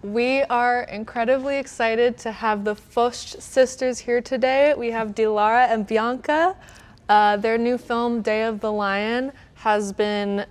We are incredibly excited to have the Foscht sisters here today. We have Dilara and Bianca. Their new film, Day of the Lion, has been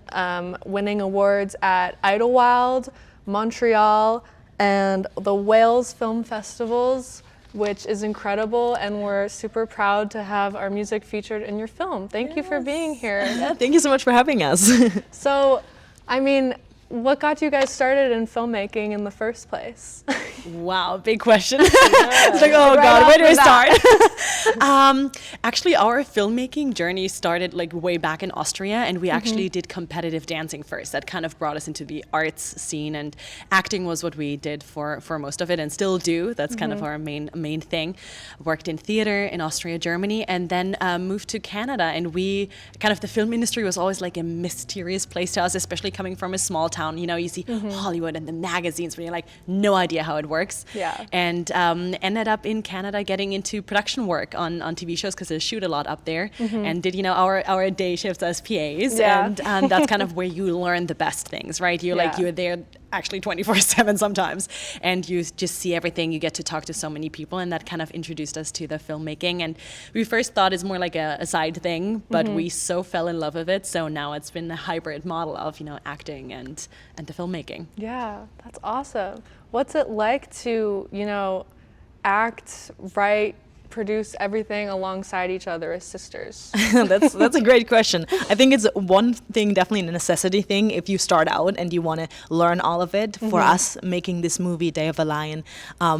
winning awards at Idlewild, Montreal, and the Wales Film Festivals, which is incredible, and we're super proud to have our music featured in your film. Thank you for being here. Yeah, thank you so much for having us. So, I mean, what got you guys started in filmmaking in the first place? Wow, big question. It's like, oh God, where do I start? Actually, our filmmaking journey started like way back in Austria, and we actually did competitive dancing first. That kind of brought us into the arts scene, and acting was what we did for most of it, and still do. That's kind of our main thing. Worked in theater in Austria, Germany, and then moved to Canada. And we kind of, the film industry was always like a mysterious place to us, especially coming from a small town. You know, you see Hollywood and the magazines, where you're like, no idea how it works. Yeah. And ended up in Canada getting into production work on TV shows, because I shoot a lot up there, and did, you know, our day shifts as PAs. Yeah. And that's kind of where you learn the best things, right? You're like, you're there actually 24/7 sometimes, and you just see everything. You get to talk to so many people, and that kind of introduced us to the filmmaking. And we first thought it's more like a side thing, but we so fell in love with it. So now it's been a hybrid model of, you know, acting and the filmmaking. Yeah, that's awesome. What's it like to, you know, act, write, produce everything alongside each other as sisters? That's a great question. I think it's one thing, definitely a necessity thing if you start out and you want to learn all of it. For us, making this movie, Day of the Lion,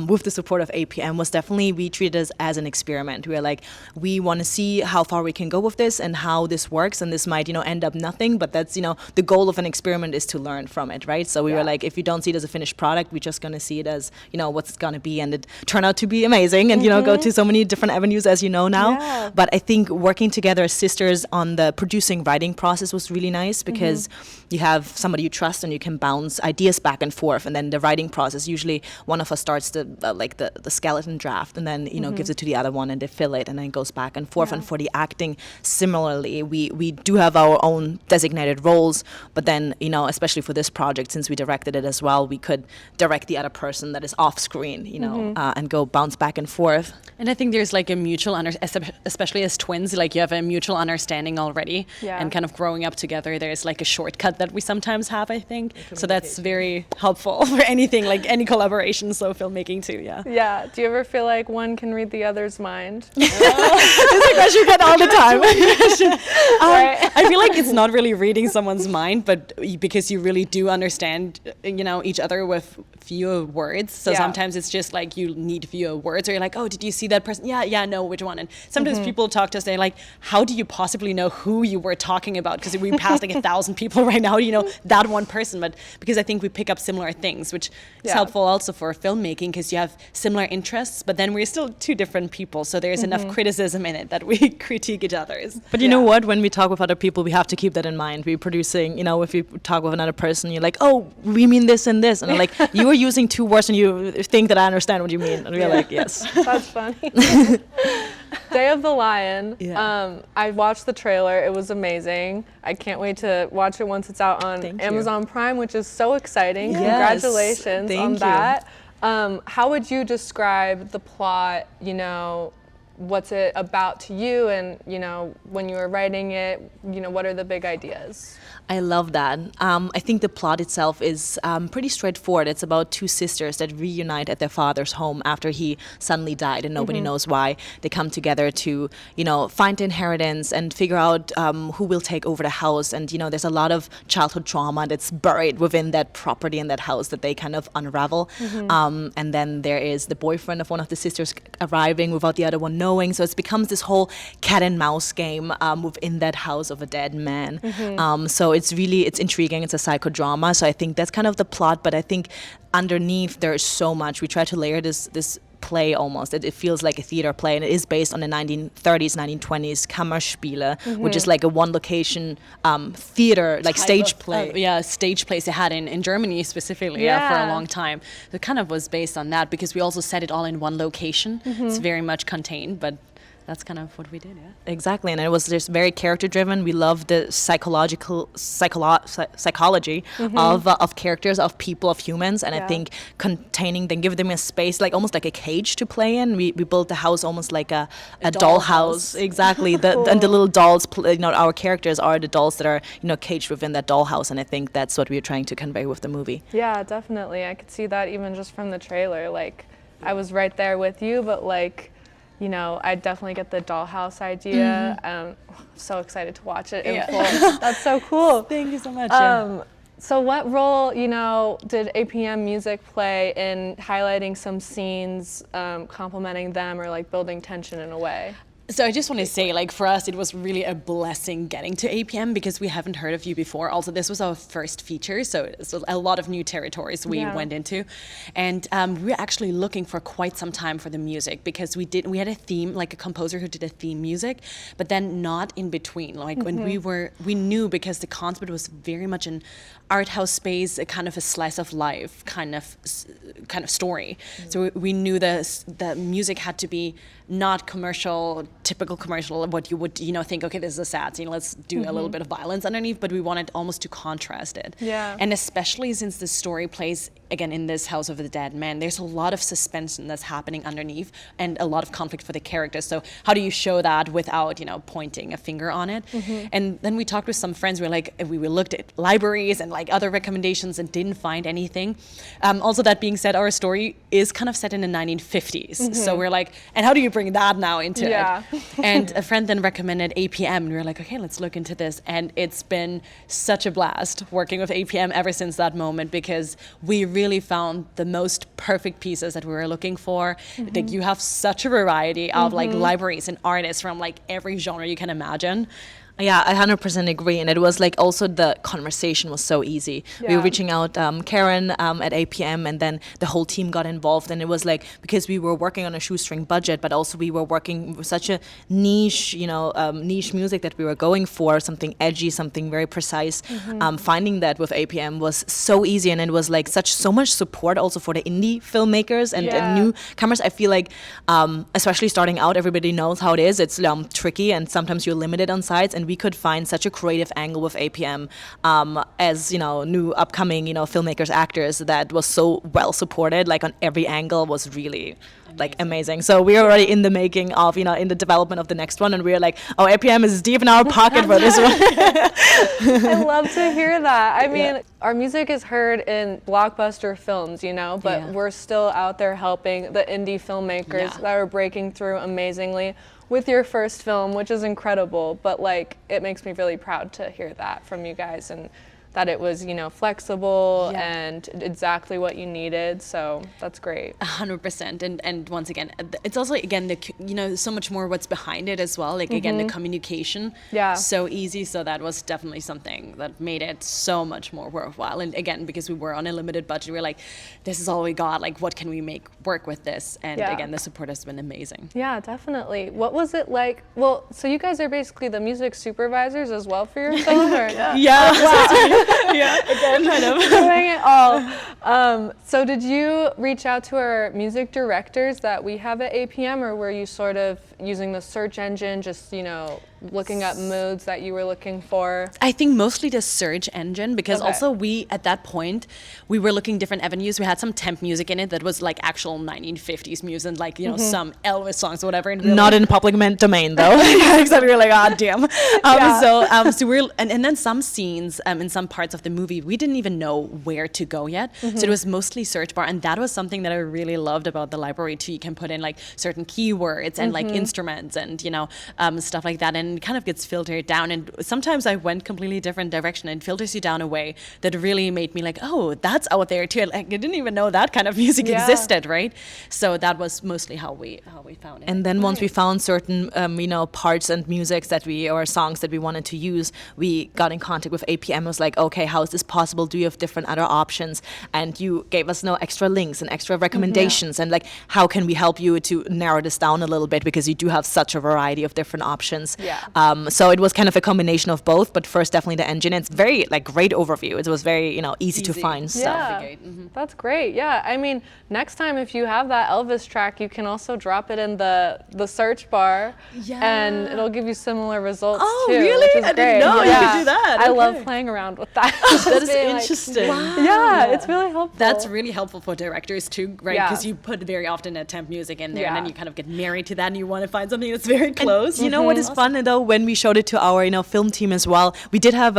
with the support of APM, was definitely, we treated it as an experiment. We were like, we want to see how far we can go with this and how this works, and this might, you know, end up nothing, but that's, you know, the goal of an experiment is to learn from it, right? So we were like, if you don't see it as a finished product, we're just going to see it as, you know, what's going to be, and it turned out to be amazing, and, you know, go to so many different avenues, as you know now. Yeah. But I think working together as sisters on the producing writing process was really nice, because you have somebody you trust and you can bounce ideas back and forth. And then the writing process, usually one of us starts the skeleton draft, and then, you know, gives it to the other one, and they fill it, and then it goes back and forth. And for the acting, similarly, we do have our own designated roles, but then, you know, especially for this project, since we directed it as well, we could direct the other person that is off screen, you know, and go bounce back and forth. And I think there's like a mutual, especially as twins, like you have a mutual understanding already. Yeah. And kind of growing up together, there's like a shortcut that we sometimes have, I think. So that's very helpful for anything, like any collaboration, so filmmaking too, yeah. Yeah. Do you ever feel like one can read the other's mind? This is a question you get all the time. I feel like it's not really reading someone's mind, but because you really do understand, you know, each other with fewer words. So sometimes it's just like you need fewer words, or you're like, oh, did you see that person? Yeah, no, which one? And sometimes people talk to us, they're like, how do you possibly know who you were talking about? Because we passed like 1,000 people right now, you know, that one person. But because I think we pick up similar things, which is helpful also for filmmaking, because you have similar interests, but then we're still two different people. So there's enough criticism in it that we critique each other's. But you know what? When we talk with other people, we have to keep that in mind. We're producing, you know, if you talk with another person, you're like, oh, we mean this and this. And I'm like, you were using two words and you think that I understand what you mean. And we're like, yes. That's funny. Day of the Lion. Yeah. I watched the trailer. It was amazing. I can't wait to watch it once it's out on Amazon Prime, which is so exciting. Yes. Congratulations Thank on you. that. How would you describe the plot, you know, what's it about to you, and, you know, when you were writing it, you know, what are the big ideas? I love that. I think the plot itself is pretty straightforward. It's about two sisters that reunite at their father's home after he suddenly died, and nobody knows why. They come together to, you know, find the inheritance and figure out who will take over the house. And, you know, there's a lot of childhood trauma that's buried within that property and that house that they kind of unravel. And then there is the boyfriend of one of the sisters arriving without the other one knowing. So it becomes this whole cat and mouse game within that house of a dead man. So it's intriguing. It's a psychodrama. So I think that's kind of the plot. But I think underneath there is so much. We try to layer this play almost. It feels like a theater play, and it is based on the 1930s, 1920s Kammerspiele, which is like a one location theater, like stage play. Stage plays they had in Germany specifically for a long time. So it kind of was based on that, because we also set it all in one location. It's very much contained, but that's kind of what we did. Yeah. Exactly, and it was just very character driven. We love the psychology of characters, of people, of humans, and I think containing them, give them a space, like almost like a cage to play in. We built the house almost like a doll house. Exactly, and the little dolls, our characters are the dolls that are caged within that doll house, and I think that's what we're trying to convey with the movie. Yeah, definitely. I could see that even just from the trailer. Like, I was right there with you, but like, I definitely get the dollhouse idea. So excited to watch it in full. That's so cool. Thank you so much. So what role, did APM music play in highlighting some scenes, complementing them, or like building tension in a way? So I just want to say, like, for us, it was really a blessing getting to APM because we haven't heard of you before. Also, this was our first feature, so it's a lot of new territories we went into. And we were actually looking for quite some time for the music because we had a theme, like a composer who did a theme music, but then not in between. Like when we knew, because the concept was very much an art house space, a kind of a slice of life kind of story. So we knew the music had to be not typical commercial, what you would think, okay, this is a sad scene, let's do a little bit of violence underneath, but we wanted almost to contrast it. And especially since the story plays again in this house of the dead man, there's a lot of suspension that's happening underneath and a lot of conflict for the characters. So how do you show that without pointing a finger on it? And then we talked with some friends. We looked at libraries and like other recommendations and didn't find anything. Also, that being said, our story is kind of set in the 1950s, so we're like, and how do you bring that now into it? And a friend then recommended APM, and we were like, okay, let's look into this. And it's been such a blast working with APM ever since that moment, because we really found the most perfect pieces that we were looking for. Like, you have such a variety of like libraries and artists from like every genre you can imagine. Yeah, I 100% agree. And it was like also the conversation was so easy. We were reaching out Karen at APM, and then the whole team got involved. And it was like, because we were working on a shoestring budget, but also we were working with such a niche, niche music that we were going for, something edgy, something very precise. Finding that with APM was so easy. And it was like so much support also for the indie filmmakers and newcomers. I feel like, especially starting out, everybody knows how it is. It's tricky, and sometimes you're limited on sites. And we could find such a creative angle with APM as new upcoming filmmakers, actors, that was so well supported, like on every angle, was really like amazing. So we're already in the making of in the development of the next one, and we're like, oh, APM is deep in our pocket for this one. I love to hear that. I mean, our music is heard in blockbuster films, but we're still out there helping the indie filmmakers that are breaking through amazingly with your first film, which is incredible. But like, it makes me really proud to hear that from you guys, and that it was, flexible and exactly what you needed. So that's great. 100%. And once again, it's also, again, so much more what's behind it as well. Like, again, the communication, so easy. So that was definitely something that made it so much more worthwhile. And again, because we were on a limited budget, we were like, this is all we got. Like, what can we make work with this? And again, the support has been amazing. Yeah, definitely. What was it like? Well, so you guys are basically the music supervisors as well for your film? Or? Again, kind of doing it all. So did you reach out to our music directors that we have at APM, or were you sort of using the search engine, just looking up moods that you were looking for? I think mostly the search engine, because also we, at that point, we were looking different avenues. We had some temp music in it that was like actual 1950s music, like, some Elvis songs or whatever. Not in public domain, though. Exactly. We're like, ah, damn. So we're, and then some scenes in some parts of the movie, we didn't even know where to go yet. So it was mostly search bar. And that was something that I really loved about the library too. You can put in like certain keywords and like instruments and, stuff like that. And it kind of gets filtered down. And sometimes I went completely different direction and filters you down a way that really made me like, oh, that's out there too. Like, I didn't even know that kind of music existed, right? So that was mostly how we found it. And then once we found certain, parts and musics or songs that we wanted to use, we got in contact with APM. It was like, okay, how is this possible? Do you have different other options? And you gave us extra links and extra recommendations, and like, how can we help you to narrow this down a little bit, because you do have such a variety of different options. So it was kind of a combination of both, but first definitely the engine. It's very like great overview. It was very, easy to find stuff. Yeah, that's great. Yeah, I mean, next time if you have that Elvis track, you can also drop it in the search bar, and it'll give you similar results too. Really? Which is I great. didn't know you could do that. I love playing around with that. That is interesting. Yeah, it's really helpful. That's really helpful for directors too, right? Yeah. Because you put very often a temp music in there, and then you kind of get married to that, and you want to find something that's very close. You know what is fun though? When we showed it to our, film team as well, we did have,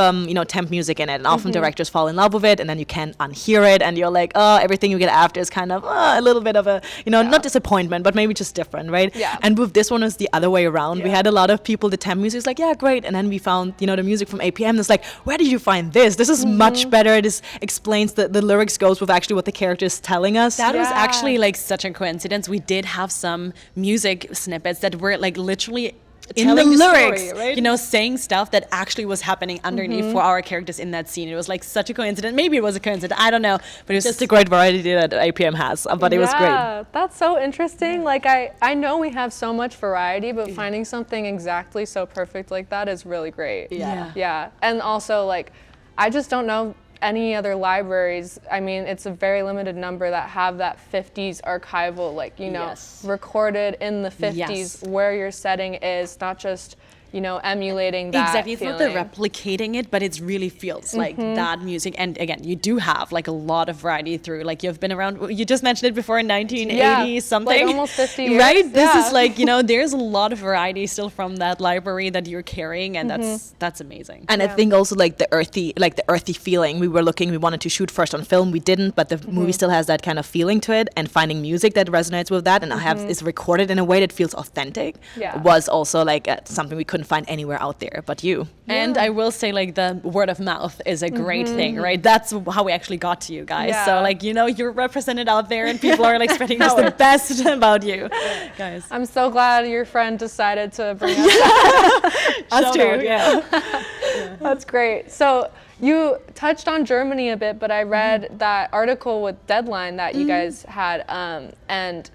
temp music in it, and often directors fall in love with it, and then you can't unhear it, and you're like, oh, everything you get after is kind of a little bit of a, not disappointment, but maybe just different, right? Yeah. And with this one, it was the other way around. We had a lot of people, the temp music is like, yeah, great, and then we found, the music from APM. It's like, where did you find this? This is much better. This explains the lyrics goes with actually what the character is telling us. That was actually like such a coincidence. We did have some music snippets that were like literally in the lyrics, story, right? Saying stuff that actually was happening underneath for our characters in that scene. It was like such a coincidence. Maybe it was a coincidence. I don't know. But it was just a great variety that APM has. But it was great. Yeah, that's so interesting. Like I know we have so much variety, but finding something exactly so perfect like that is really great. Yeah. And also like, I just don't know any other libraries. I mean, it's a very limited number that have that 50s archival, like, recorded in the 50s where your setting is, not just, emulating that Exactly. feeling. It's not the replicating it, but it really feels like that music. And again, you do have like a lot of variety through, like you've been around, you just mentioned it before, in 1980 something. Like almost 50 years. Right? This is like, there's a lot of variety still from that library that you're carrying, and that's amazing. And I think also like the earthy feeling. We wanted to shoot first on film, we didn't, but the movie still has that kind of feeling to it, and finding music that resonates with that and is recorded in a way that feels authentic was also like something we couldn't find anywhere out there but you. And I will say, like, the word of mouth is a great thing, right? That's how we actually got to you guys. So like, you're represented out there, and people are like spreading just the best about you guys. I'm so glad your friend decided to bring us Us too. That's great. So you touched on Germany a bit, but I read that article with Deadline that you guys had, and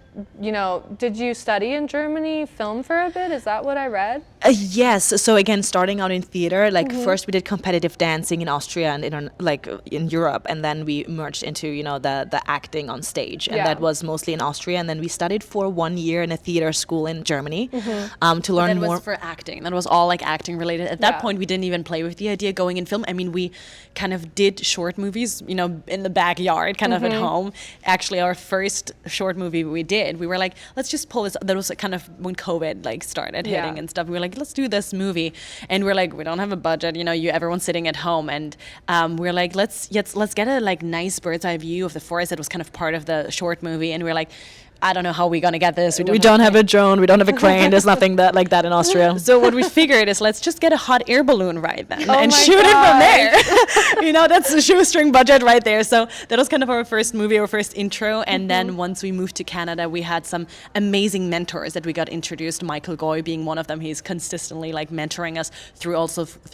did you study in Germany, film for a bit? Is that what I read? Yes. So again, starting out in theater, like first we did competitive dancing in Austria and in Europe, and then we merged into the acting on stage, and that was mostly in Austria. And then we studied for 1 year in a theater school in Germany to learn more. That was for acting. That was all like acting related. At that point, we didn't even play with the idea going in film. I mean, we kind of did short movies, in the backyard, kind of at home. Actually, our first short movie we did, we were like, let's just pull this. That was kind of when COVID like started hitting and stuff. We were like, let's do this movie, and we're like, we don't have a budget, everyone's sitting at home, and we're like, let's get a like nice bird's eye view of the forest that was kind of part of the short movie, and we're like, I don't know how we're gonna get this. We don't have a drone. We don't have a crane. There's nothing like that in Austria. So what we figured is, let's just get a hot air balloon right then and shoot it from there. That's a shoestring budget right there. So that was kind of our first movie, our first intro. And then once we moved to Canada, we had some amazing mentors that we got introduced. Michael Goy being one of them. He's consistently like mentoring us through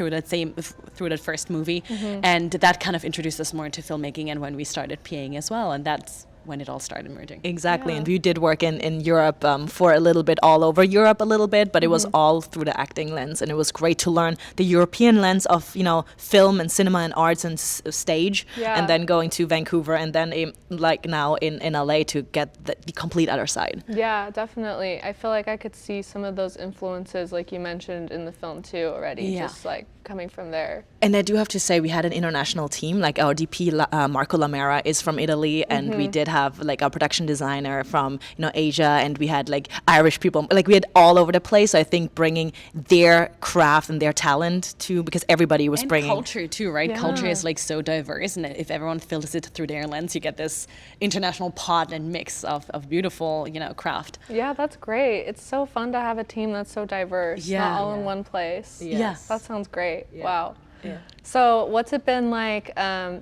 that first movie, and that kind of introduced us more into filmmaking. And when we started PAing as well, and that's when it all started merging. Exactly. And we did work in Europe for a little bit, all over Europe a little bit, but it was all through the acting lens, and it was great to learn the European lens of film and cinema and arts and stage, and then going to Vancouver, and then like now in LA to get the complete other side. Yeah, definitely. I feel like I could see some of those influences like you mentioned in the film too already, just like coming from there. And I do have to say, we had an international team. Like our DP, Marco Lamera, is from Italy, and we did have like our production designer from Asia, and we had like Irish people. Like we had all over the place. So I think bringing their craft and their talent to, because everybody was bringing culture too, right? Culture is like so diverse, and if everyone filters it through their lens, you get this international pot and mix of beautiful craft. Yeah, that's great. It's so fun to have a team that's so diverse, not all in one place. Yes. That sounds great. Wow. Yeah. So what's it been like?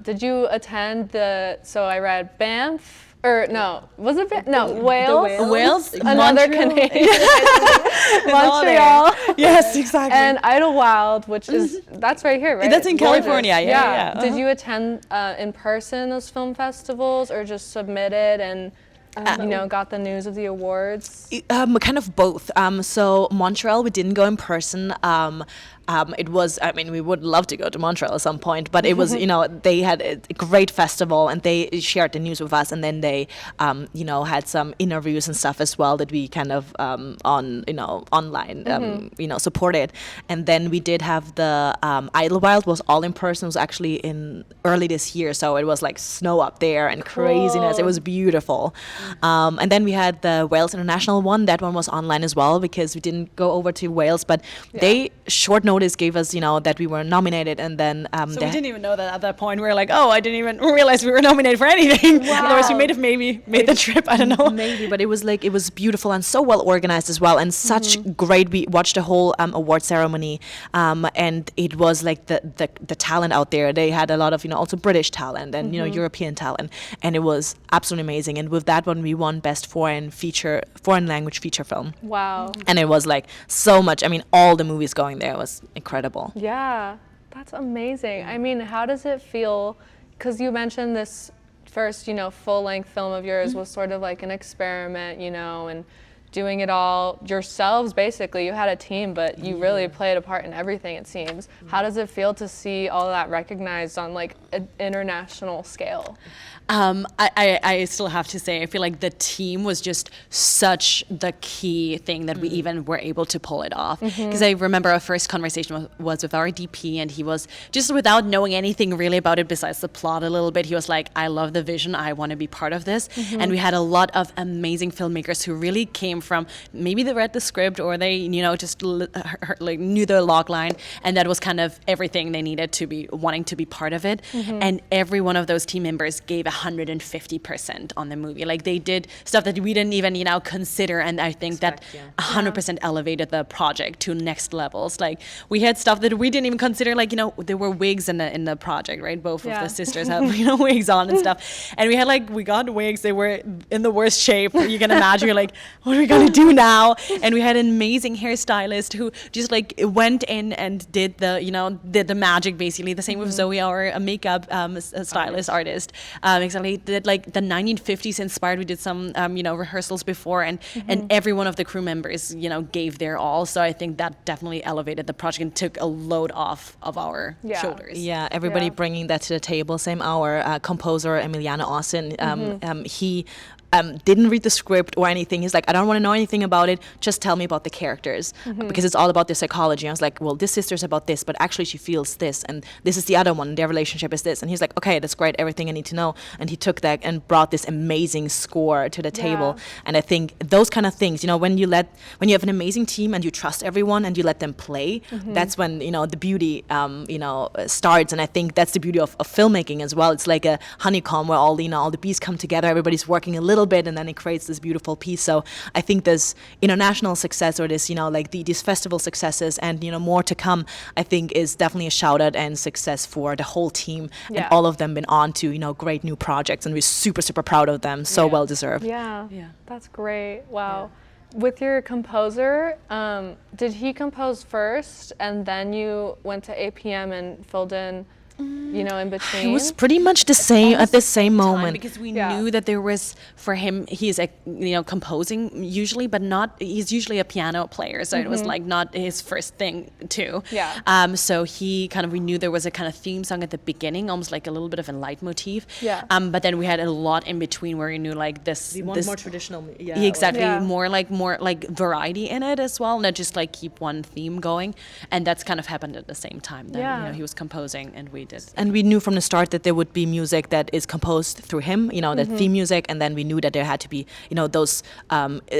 Did you attend so I read Banff, or no, was it Banff? No, Wales. Wales? Another Canadian. Montreal. Yes, exactly. And Idlewild, which is, that's right here, right? That's in California, yeah. Did you attend in person those film festivals, or just submitted and got the news of the awards? Kind of both. So Montreal, we didn't go in person. It was, I mean, we would love to go to Montreal at some point, but it was, they had a great festival and they shared the news with us, and then they, had some interviews and stuff as well that we kind of online, supported. And then we did have the Idlewild was all in person. It was actually in early this year, so it was like snow up there and craziness. It was beautiful. And then we had the Wales International one. That one was online as well because we didn't go over to Wales, but they short notice gave us, that we were nominated, and then so we didn't even know that at that point. We were like, oh, I didn't even realize we were nominated for anything. Wow. Otherwise, we maybe made the trip. I don't know. Maybe, but it was beautiful and so well organized as well, and such great. We watched the whole award ceremony, and it was like the talent out there. They had a lot of also British talent and European talent, and it was absolutely amazing. And with that one, we won best foreign language feature film. Wow. And it was like so much. I mean, all the movies going there was incredible. Yeah, that's amazing. I mean, how does it feel? Because you mentioned this first, full-length film of yours was sort of like an experiment, and doing it all yourselves, basically. You had a team, but you really played a part in everything, it seems. How does it feel to see all that recognized on like an international scale? I still have to say, I feel like the team was just such the key thing that we even were able to pull it off. Because I remember our first conversation was with our DP, and he was just, without knowing anything really about it besides the plot a little bit, he was like, I love the vision, I want to be part of this. And we had a lot of amazing filmmakers who really came from, maybe they read the script or they, just like knew the log line, and that was kind of everything they needed to be wanting to be part of it. And every one of those team members gave 150% on the movie. Like they did stuff that we didn't even, consider, and I think that 100% elevated the project to next levels. Like we had stuff that we didn't even consider, like, there were wigs in the project, right? Both of the sisters have, wigs on and stuff. And we got wigs, they were in the worst shape you can imagine. You're like, what are we gonna do now? And we had an amazing hairstylist who just like went in and did the magic, basically. The same with Zoe, our makeup stylist artist. Exactly, that like the 1950s inspired. We did some rehearsals before, and every one of the crew members gave their all. So I think that definitely elevated the project and took a load off of our shoulders. Yeah, everybody bringing that to the table. Same our composer Emiliano Austin. He didn't read the script or anything. He's like, I don't want to know anything about it. Just tell me about the characters, because it's all about their psychology. I was like, well, this sister's about this, but actually she feels this, and this is the other one. Their relationship is this. And he's like, okay, that's great. Everything I need to know. And he took that and brought this amazing score to the table. And I think those kind of things, when you have an amazing team and you trust everyone and you let them play, that's when the beauty starts. And I think that's the beauty of filmmaking as well. It's like a honeycomb where all the bees come together. Everybody's working a little bit, and then it creates this beautiful piece. So I think this international success, or this these festival successes, and more to come, I think is definitely a shout out and success for the whole team. And all of them been on to great new projects, and we're super proud of them. So well deserved. Yeah, that's great. Wow. With your composer, did he compose first and then you went to APM and filled in in between? It was pretty much the same at the same moment, because we knew that there was, for him, he's composing usually, but he's usually a piano player, so it was like not his first thing too. So we knew there was a kind of theme song at the beginning, almost like a little bit of a leitmotif. But then we had a lot in between where we knew like this more traditional. More like variety in it as well, not just like keep one theme going. And that's kind of happened at the same time that he was composing and we did. And we knew from the start that there would be music that is composed through him, the theme music, and then we knew that there had to be, those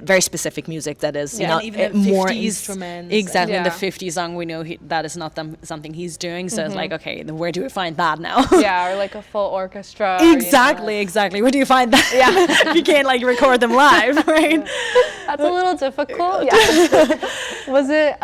very specific music that is, even more 50s, instruments. Exactly, the 50s song, we know that is not something he's doing, so it's like, okay, then where do we find that now? Or like a full orchestra. Exactly. Where do you find that? You can't like record them live, right? That's a little difficult. Was it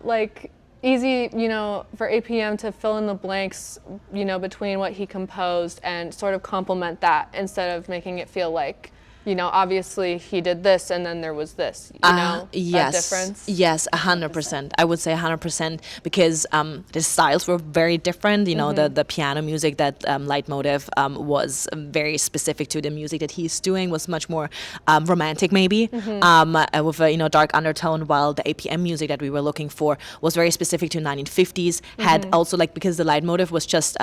like easy, for APM to fill in the blanks, between what he composed and sort of complement that instead of making it feel like you know, obviously he did this and then there was this, you know, that difference? Yes, 100%. I would say 100% because the styles were very different. You know, the piano music, that leitmotif was very specific to the music that he's doing, was much more romantic maybe, with a, you know, dark undertone, while the APM music that we were looking for was very specific to 1950s, had also, like, because the leitmotif was just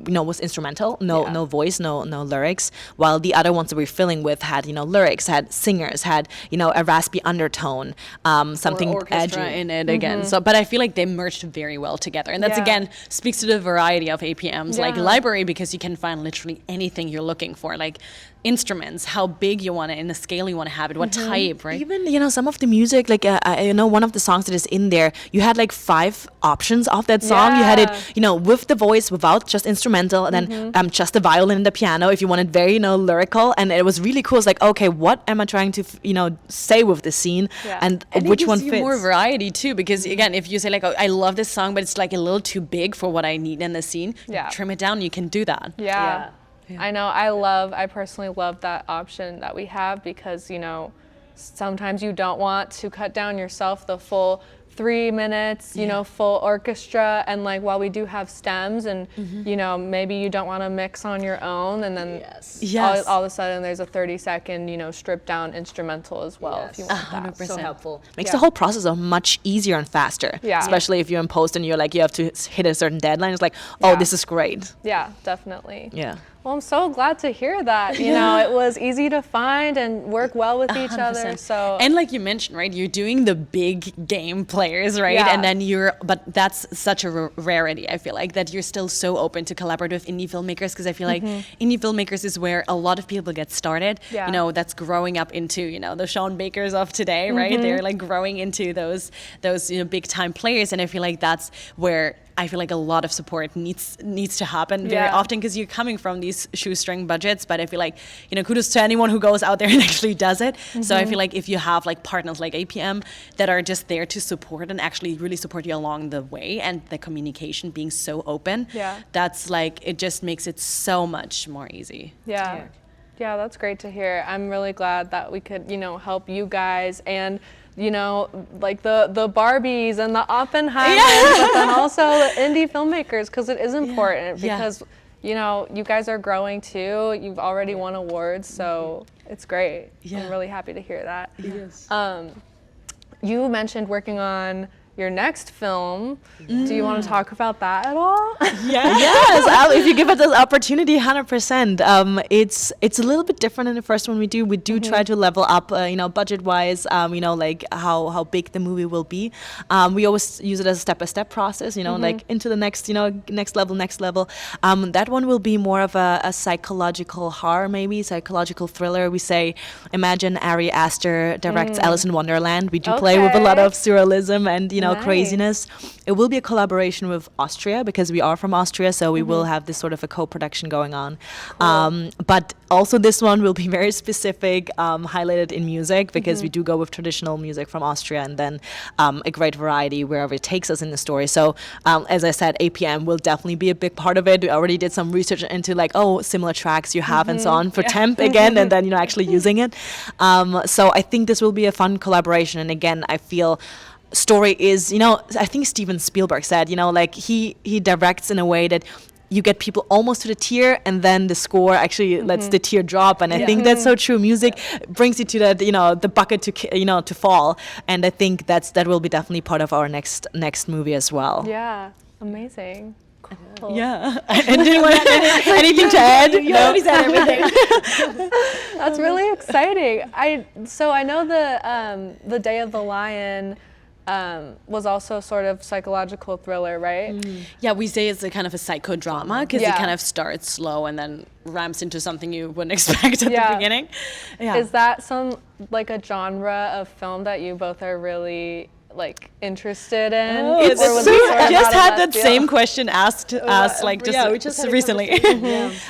you know, was instrumental, no voice, no lyrics, while the other ones that we're filling with had, you know, lyrics, had singers, had, you know, a raspy undertone, something or orchestra edgy in it again. So, but I feel like they merged very well together, and that's again speaks to the variety of APM's like library, because you can find literally anything you're looking for, like instruments, how big you want it, in the scale you want to have it, what type, right? Even, you know, some of the music, like you know, one of the songs that is in there, you had like 5 options of that song. You had it, you know, with the voice, without, just instrumental, and then just the violin and the piano if you wanted very, you know, lyrical. And it was really cool. It's like, okay, what am I trying to you know, say with the scene, and which one fits? More variety too, because again, if you say like, oh, I love this song but it's like a little too big for what I need in the scene, trim it down, you can do that. I know. I personally love that option that we have, because, you know, sometimes you don't want to cut down yourself the full 3 minutes, you know, full orchestra. And like, while we do have stems and, you know, maybe you don't want to mix on your own, and then all of a sudden there's a 30-second, you know, stripped down instrumental as well, if you want 100%. that. So helpful. Makes the whole process much easier and faster. Especially if you're in post and you're like, you have to hit a certain deadline. It's like, oh, this is great. Yeah, definitely. Yeah. Well, I'm so glad to hear that. You know, it was easy to find and work well with each other. So, and like you mentioned, right, you're doing the big game players, right? And then but that's such a rarity, I feel like, that you're still so open to collaborate with indie filmmakers, because I feel like indie filmmakers is where a lot of people get started. You know, that's growing up into, you know, the Sean Bakers of today, right? They're like growing into those you know, big time players, and I feel like that's where I feel like a lot of support needs to happen very often, because you're coming from these shoestring budgets. But I feel like, you know, kudos to anyone who goes out there and actually does it. So I feel like if you have like partners like APM that are just there to support and actually really support you along the way, and the communication being so open, that's like, it just makes it so much more easy. Yeah, that's great to hear. I'm really glad that we could, you know, help you guys, and, you know, like the Barbies and the Oppenheimers, but then also the indie filmmakers, because it is important, because, you know, you guys are growing too. You've already won awards, so it's great. I'm really happy to hear that. You mentioned working on your next film. Do you want to talk about that at all? Yes, if you give it this opportunity, 100%. It's a little bit different than the first one we do. We do try to level up, you know, budget-wise, you know, like how big the movie will be. We always use it as a step-by-step process, you know, like into the next, you know, next level. That one will be more of a psychological horror, maybe, psychological thriller. We say, imagine Ari Aster directs Alice in Wonderland. We do play with a lot of surrealism and, you know, craziness. It will be a collaboration with Austria, because we are from Austria, so we will have this sort of a co-production going on. But also this one will be very specific, highlighted in music, because we do go with traditional music from Austria, and then a great variety wherever it takes us in the story. So as I said, APM will definitely be a big part of it. We already did some research into like, similar tracks you have and so on for temp again, and then, you know, actually using it. So I think this will be a fun collaboration. And again, I feel story is, you know, I think Steven Spielberg said, you know, like he directs in a way that you get people almost to the tear, and then the score actually lets the tear drop. And I think that's so true. Music brings you to that, you know, the bucket to, you know, to fall. And I think that will be definitely part of our next movie as well. Yeah, amazing. Cool. Yeah. And didn't want anything to add? You already said everything. That's really exciting. So I know the Day of the Lion was also sort of psychological thriller, right? Yeah, we say it's a kind of a psychodrama, because it kind of starts slow and then ramps into something you wouldn't expect at the beginning. Is that like a genre of film that you both are really like interested in? It's I just had that same question asked us like just recently.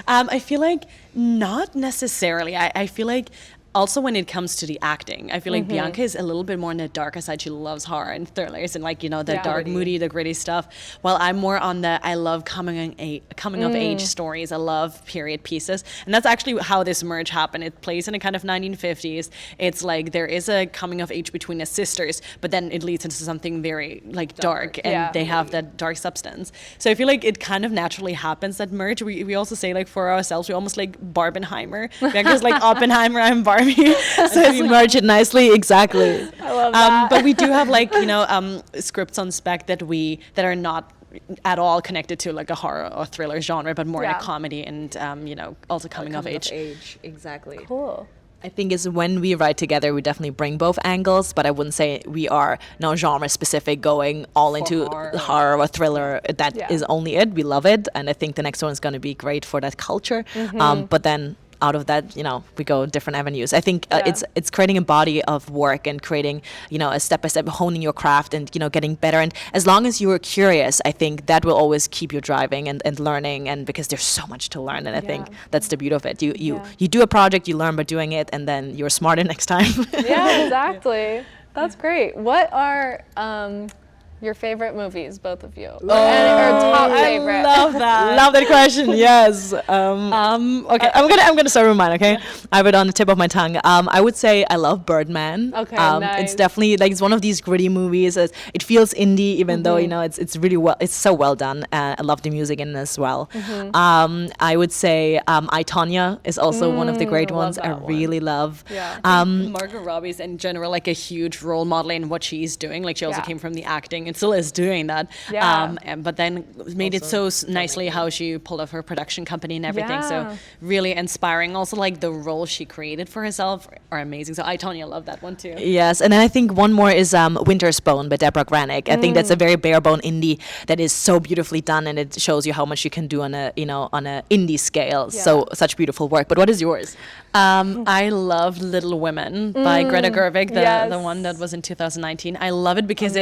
I feel like not necessarily. I feel like also when it comes to the acting, I feel like Bianca is a little bit more on the darker side. She loves horror and thrillers and like, you know, the dark, moody, the gritty stuff. While I'm more on the, I love coming of age stories. I love period pieces. And that's actually how this merge happened. It plays in a kind of 1950s. It's like there is a coming of age between the sisters, but then it leads into something very like dark and they have that dark substance. So I feel like it kind of naturally happens, that merge. We also say like for ourselves, we almost like Barbenheimer. Bianca's like Oppenheimer, I'm Barbie. So you merge it nicely, exactly. I love that. But we do have like, you know, scripts on spec that are not at all connected to like a horror or thriller genre, but more in a comedy and, you know, also coming of age. Exactly. Cool. I think is when we write together, we definitely bring both angles, but I wouldn't say we are no genre specific going all into horror or thriller. That is only it. We love it. And I think the next one is going to be great for that culture. But then out of that, you know, we go different avenues. I think it's creating a body of work and creating, you know, a step-by-step honing your craft and, you know, getting better. And as long as you're curious, I think that will always keep you driving and learning, and because there's so much to learn. And I think that's the beauty of it. You do a project, you learn by doing it, and then you're smarter next time. Yeah, exactly. That's great. What are your favorite movies, both of you? Or top favorite? I love that. Love that question. Yes. Okay. I'm gonna start with mine. Okay. I have it on the tip of my tongue. I would say I love Birdman. Okay. Nice. It's definitely like it's one of these gritty movies. It feels indie, even though you know it's really well. It's so well done. I love the music in it as well. I would say I, Tonya is also one of the great ones. I really love. Yeah. Margot Robbie's in general like a huge role model in what she's doing. Like she also came from the acting and still is doing that. Yeah. But then made it so nicely how she pulled off her production company and everything. So really inspiring. Also like the role she created for herself are amazing. So I, Tonya, love that one too. Yes, and then I think one more is Winter's Bone by Deborah Granick. I think that's a very bare bone indie that is so beautifully done, and it shows you how much you can do on a indie scale. So such beautiful work. But what is yours? I love Little Women by Greta Gerwig, the one that was in 2019. I love it because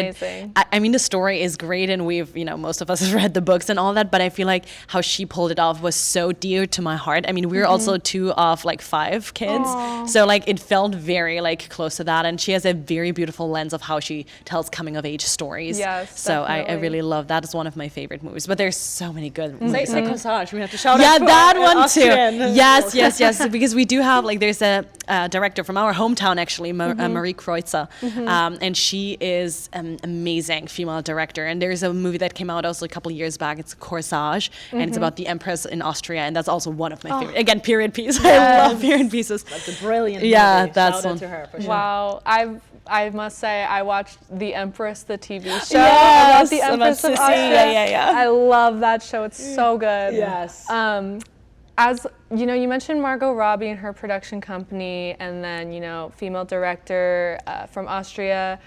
I mean, the story is great, and we've, you know, most of us have read the books and all that, but I feel like how she pulled it off was so dear to my heart. I mean, we're also 2 of like 5 kids. So like it felt very like close to that, and she has a very beautiful lens of how she tells coming of age stories. Yes, so I really love that. It's one of my favorite movies, but there's so many good movies. Say Corsage. We have to shout out. Yeah, to that our one too. Austrian. Yes, because we do have like there's a director from our hometown actually, Marie Kreutzer, and she is an amazing female director. And there's a movie that came out also a couple of years back. It's Corsage, and it's about the Empress in Austria, and that's also one of my favorite. Again, period piece. I love period pieces. That's a brilliant movie. That's Shout one. out to her for sure. Wow. I must say I watched The Empress, the TV show Yes, about the Empress of about Austria. Sicily. Yeah. I love that show. It's so good. Yes. As you know, you mentioned Margot Robbie and her production company, and then, you know, female director from Austria.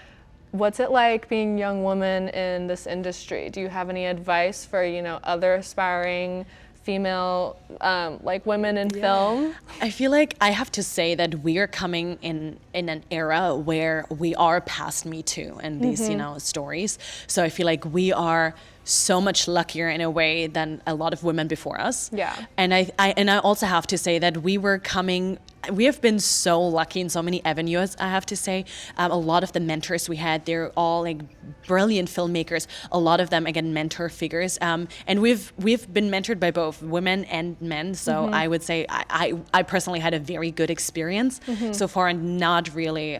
What's it like being a young woman in this industry? Do you have any advice for, you know, other aspiring female like women in film? I feel like I have to say that we are coming in an era where we are past Me Too and these, you know, stories. So I feel like we are so much luckier in a way than a lot of women before us. Yeah. And I also have to say that we have been so lucky in so many avenues, I have to say. A lot of the mentors we had, they're all like brilliant filmmakers. A lot of them, again, mentor figures. And we've been mentored by both women and men. So I would say I personally had a very good experience so far, and not really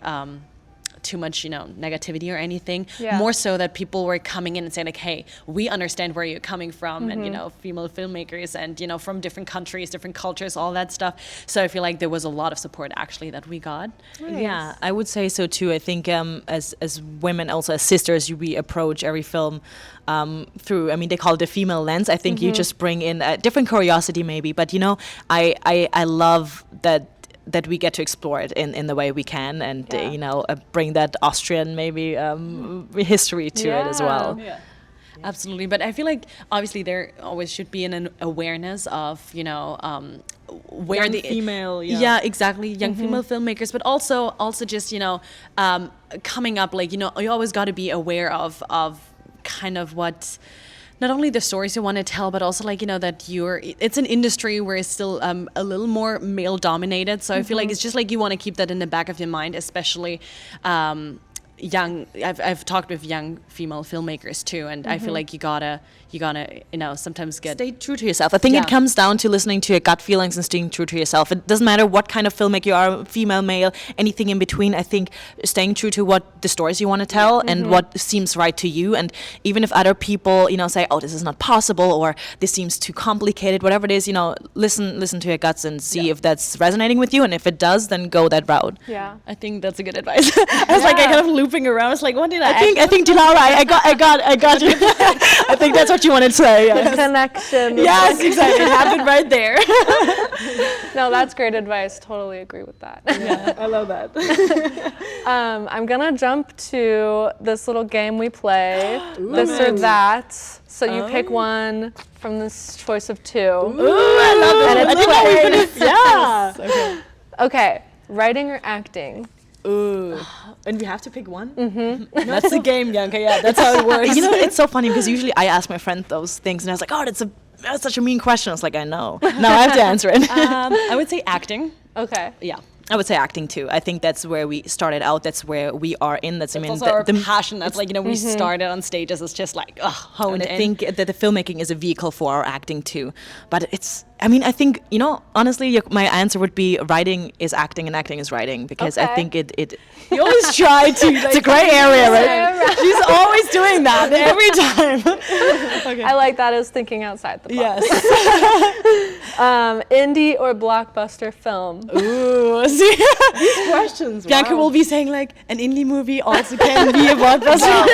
too much, you know, negativity or anything. More so that people were coming in and saying like, hey, we understand where you're coming from, and, you know, female filmmakers and, you know, from different countries, different cultures, all that stuff. So I feel like there was a lot of support actually that we got. Nice. Yeah, I would say so too. I think as women, also as sisters, we approach every film through, I mean, they call it the female lens. I think you just bring in a different curiosity maybe, but, you know, I love that we get to explore it in the way we can, and you know, bring that Austrian maybe history to it as well. Yeah. Absolutely, but I feel like obviously there always should be an awareness of, you know, where Young the female, exactly, young female filmmakers, but also just, you know, coming up, like, you know, you always got to be aware of kind of what, not only the stories you want to tell, but also like, that it's an industry where it's still a little more male dominated. So I feel like it's just like you want to keep that in the back of your mind, especially young. I've talked with young female filmmakers too, and I feel like you gotta sometimes stay true to yourself. I think it comes down to listening to your gut feelings and staying true to yourself. It doesn't matter what kind of filmmaker you are, female, male, anything in between. I think staying true to what the stories you want to tell and what seems right to you. And even if other people, say, oh, this is not possible, or this seems too complicated, whatever it is, listen to your guts and see if that's resonating with you. And if it does, then go that route. Yeah, I think that's a good advice. I was like, I kind of looping around. I was like, what did I think Dilara, I got you. I think that's what you wanted to say. The connection. Yes, exactly. It happened right there. No, that's great advice. Totally agree with that. Yeah, I love that. I'm gonna jump to this little game we play, this or that. So you pick one from this choice of two. Ooh, I love it. And it's played. Yeah. Okay. Writing or acting? Ooh. And we have to pick one? Mm-hmm. That's the game, Bianca. Yeah, that's how it works. It's so funny because usually I ask my friend those things and I was like, oh, that's such a mean question. I was like, I know. Now I have to answer it. I would say acting. Okay. Yeah. I would say acting too. I think that's where we started out. That's where we are in. That's also our passion. That's like, we started on stages. It's just like, honed in. I think that the filmmaking is a vehicle for our acting too. But I think, honestly, my answer would be writing is acting and acting is writing, because I think it you always try to. Like, it's a gray area, right? She's always doing that every time. Okay. I like that as thinking outside the box. Yes. Indie or blockbuster film? Ooh, see? These questions. Bianca will be saying like an indie movie also can be a blockbuster.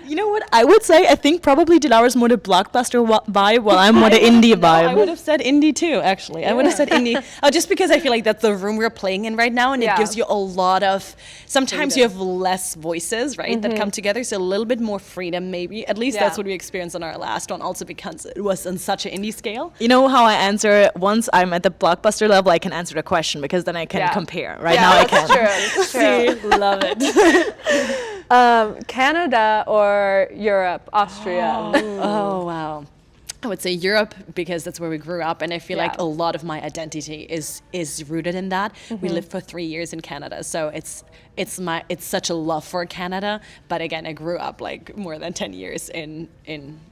You know what? I would say I think probably Dilara's more the blockbuster vibe, while I'm more the indie vibe. I would have said indie too, actually. I would have said indie. Just because I feel like that's the room we're playing in right now, and it gives you a lot of. Sometimes you have less voices, right, that come together, so a little bit more freedom, maybe. At least that's what we experienced on our last one, also because it was on such an indie scale. You know how I answer? Once I'm at the blockbuster level, I can answer the question, because then I can compare. Right now, I can. That's true. See, love it. Canada or Europe, Austria? Oh, wow. I would say Europe, because that's where we grew up, and I feel like a lot of my identity is rooted in that. We lived for 3 years in Canada, so it's such a love for Canada. But again, I grew up like more than 10 years in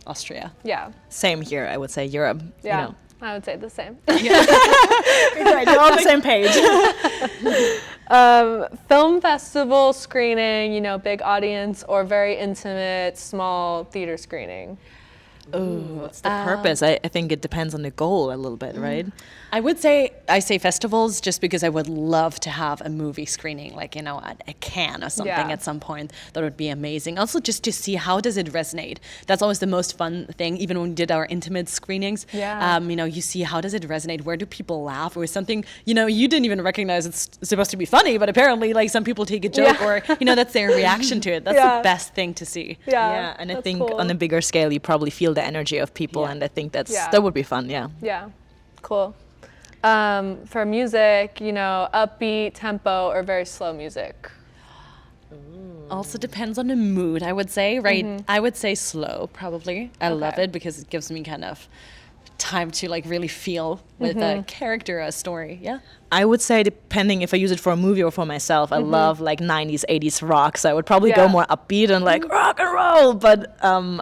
Austria. Yeah. Same here. I would say Europe. Yeah. I would say the same. Right, you're on the same page. Film festival screening, big audience, or very intimate, small theater screening? What's the purpose? I think it depends on the goal a little bit, right? I say festivals just because I would love to have a movie screening, like, at a Cannes or something at some point. That would be amazing. Also, just to see how does it resonate. That's always the most fun thing, even when we did our intimate screenings. Yeah. You see how does it resonate? Where do people laugh? Or something, you didn't even recognize it's supposed to be funny, but apparently, like, some people take a joke or, that's their reaction to it. That's the best thing to see. Yeah, and I think on a bigger scale, you probably feel the energy of people, and I think that would be fun, Yeah, cool. For music, upbeat, tempo, or very slow music? Also depends on the mood, I would say, right? I would say slow, probably. I love it because it gives me kind of time to like really feel with a character, a story. Yeah. I would say depending if I use it for a movie or for myself, I love like 90s, 80s rock, so I would probably go more upbeat and like rock and roll, but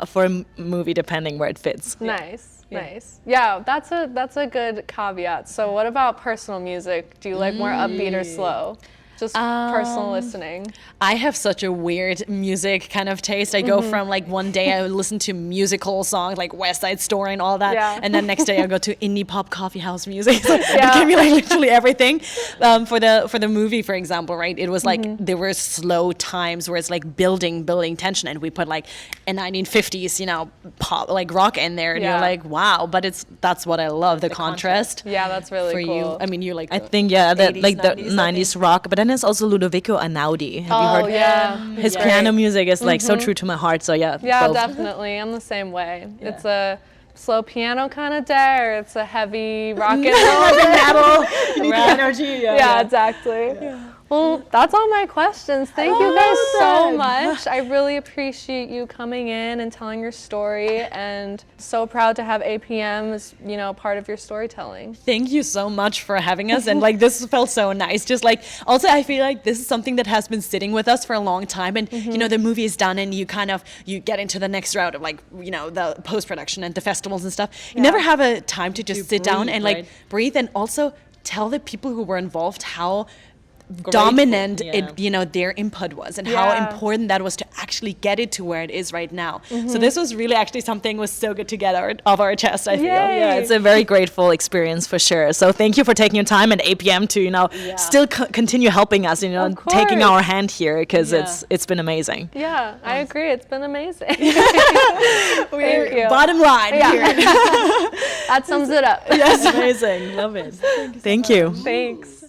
for a movie, depending where it fits. Nice. Nice. Yeah, that's a good caveat. So what about personal music? Do you like more upbeat or slow? Just personal listening. I have such a weird music kind of taste. I go from like one day I would listen to musical songs like West Side Story and all that, and then next day I go to indie pop coffee house music. So it can be like literally everything. For the movie, for example, right? It was like there were slow times where it's like building tension, and we put like a 1950s, pop like rock in there, and you're like, wow. But that's what I love, the contrast. Yeah, that's really cool. You. I mean, you're like I think that like the 90s rock, but then there's also Ludovico Einaudi. Have you heard? Yeah. His piano music is like so true to my heart. So yeah. Yeah, both. definitely. I'm the same way. Yeah. It's a slow piano kind of day, or it's a heavy rock and roll. Heavy metal. You need the energy. Yeah, exactly. Yeah. Well, that's all my questions. Thank you guys so much. I really appreciate you coming in and telling your story, and so proud to have APM as, you know, part of your storytelling. Thank you so much for having us. And like, this felt so nice. Just like, also, I feel like this is something that has been sitting with us for a long time. And, you know, the movie is done and you you get into the next route of like, you know, the post-production and the festivals and stuff. You never have a time to just sit down and like breathe, and also tell the people who were involved how dominant it, you know, their input was, and how important that was to actually get it to where it is right now. So this was really actually something was so good to get off our chest, I feel. Yeah, it's a very grateful experience for sure. So thank you for taking your time and APM to, you know, still continue helping us, you know, taking our hand here, because it's been amazing. Yeah, I agree. It's been amazing. Thank you. Bottom line here. That sums it up. Yes, amazing. Love it. Thank you. Thanks.